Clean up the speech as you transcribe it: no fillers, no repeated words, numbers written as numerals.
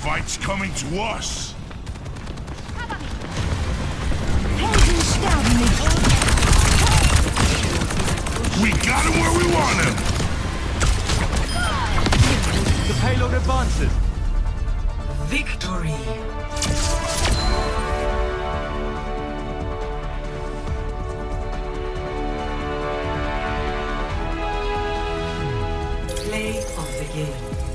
fight's coming to us. We got him where we want him. The payload advances. Victory. Play of the game.